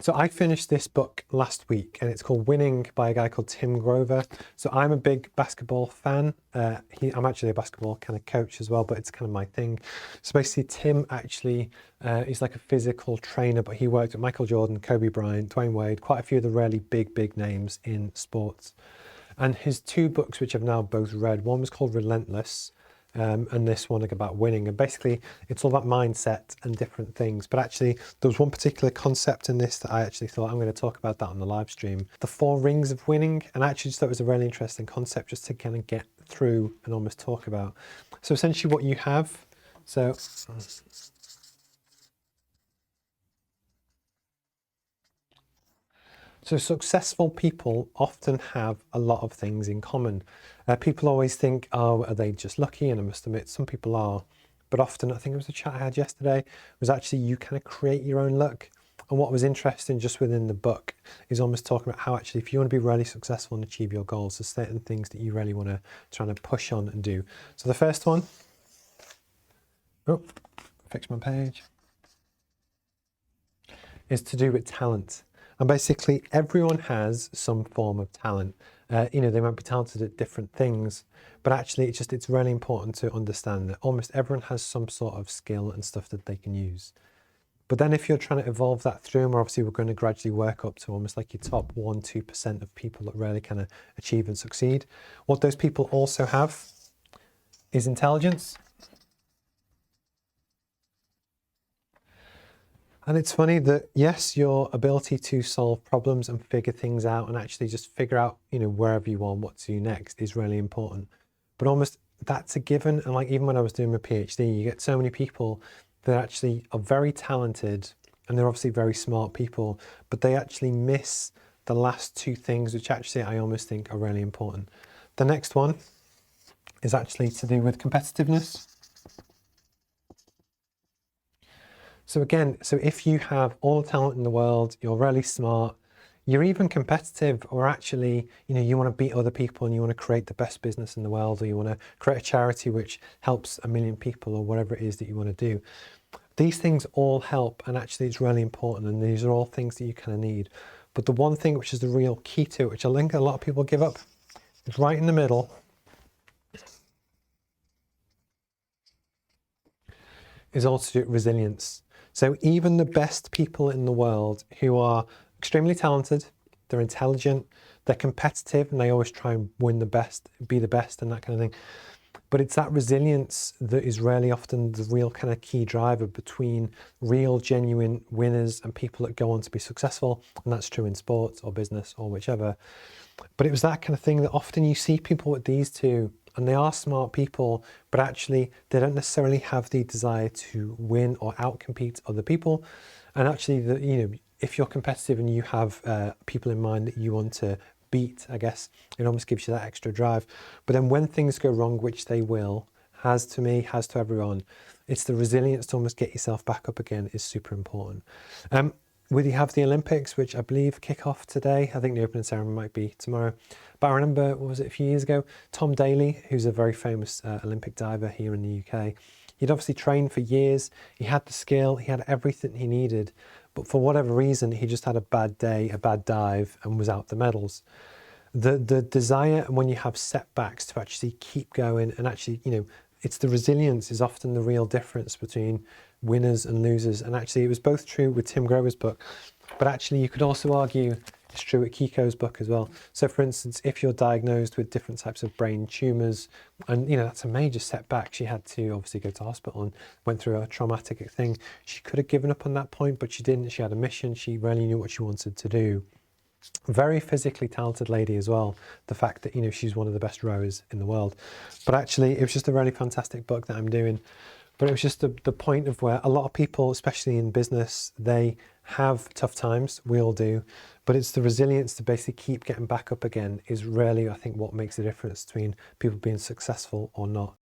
So I finished this book last week and it's called Winning by a guy called Tim Grover. So I'm a big basketball fan. I'm actually a basketball kind of coach as well, but it's kind of my thing. So basically Tim actually is like a physical trainer, but he worked with Michael Jordan, Kobe Bryant, Dwayne Wade, quite a few of the really big names in sports. And his two books, which I've now both read, one was called Relentless, and this one about winning. And basically it's all about mindset and different things. But actually there was one particular concept in this that I actually thought I'm going to talk about that on the live stream. The 4 rings of winning. And I actually just thought it was a really interesting concept just to kind of get through and almost talk about. So essentially what you have, So successful people often have a lot of things in common. People always think, oh, are they just lucky? And I must admit, some people are. But often, I think it was a chat I had yesterday, was actually you kind of create your own luck. And what was interesting just within the book is almost talking about how actually if you want to be really successful and achieve your goals, there's certain things that you really want to try and push on and do. So the first one, fix my page, is to do with talent. And basically everyone has some form of talent. They might be talented at different things, but actually it's really important to understand that almost everyone has some sort of skill and stuff that they can use. But then if you're trying to evolve that through, and obviously we're going to gradually work up to almost like your top 1-2% of people that really kind of achieve and succeed. What those people also have is intelligence. And it's funny that, yes, your ability to solve problems and figure things out and actually just figure out, wherever you are and what to do next is really important. But almost that's a given. And like even when I was doing my PhD, you get so many people that actually are very talented and they're obviously very smart people, but they actually miss the last 2 things, which actually I almost think are really important. The next one is actually to do with competitiveness. So again, if you have all the talent in the world, you're really smart, you're even competitive, or actually, you want to beat other people and you want to create the best business in the world, or you want to create a charity which helps 1 million people, or whatever it is that you want to do. These things all help, and actually it's really important, and these are all things that you kind of need. But the one thing which is the real key to it, which I think a lot of people give up, is right in the middle. Is also resilience. So even the best people in the world who are extremely talented, they're intelligent, they're competitive, and they always try and win the best, be the best and that kind of thing. But it's that resilience that is really often the real kind of key driver between real, genuine winners and people that go on to be successful. And that's true in sports or business or whichever. But it was that kind of thing that often you see people with these two, and they are smart people, but actually they don't necessarily have the desire to win or outcompete other people. And actually, if you're competitive and you have people in mind that you want to beat, I guess, it almost gives you that extra drive. But then when things go wrong, which they will, has to me, has to everyone, it's the resilience to almost get yourself back up again is super important. We have the Olympics, which I believe kick off today. I think the opening ceremony might be tomorrow. But I remember, what was it, a few years ago, Tom Daley, who's a very famous Olympic diver here in the UK, he'd obviously trained for years. He had the skill, he had everything he needed. But for whatever reason, he just had a bad day, a bad dive, and was out the medals. The desire, and when you have setbacks, to actually keep going, and actually, it's the resilience is often the real difference between winners and losers. And actually it was both true with Tim Grover's book, but actually you could also argue it's true with Kiko's book as well. So for instance, if you're diagnosed with different types of brain tumours, and that's a major setback, she had to obviously go to hospital and went through a traumatic thing. She could have given up on that point, but she didn't. She had a mission. She really knew what she wanted to do. Very physically talented lady as well. The fact that, she's one of the best rowers in the world. But actually it was just a really fantastic book that I'm doing. But it was just the point of where a lot of people, especially in business, they have tough times. We all do. But it's the resilience to basically keep getting back up again is really, I think, what makes the difference between people being successful or not.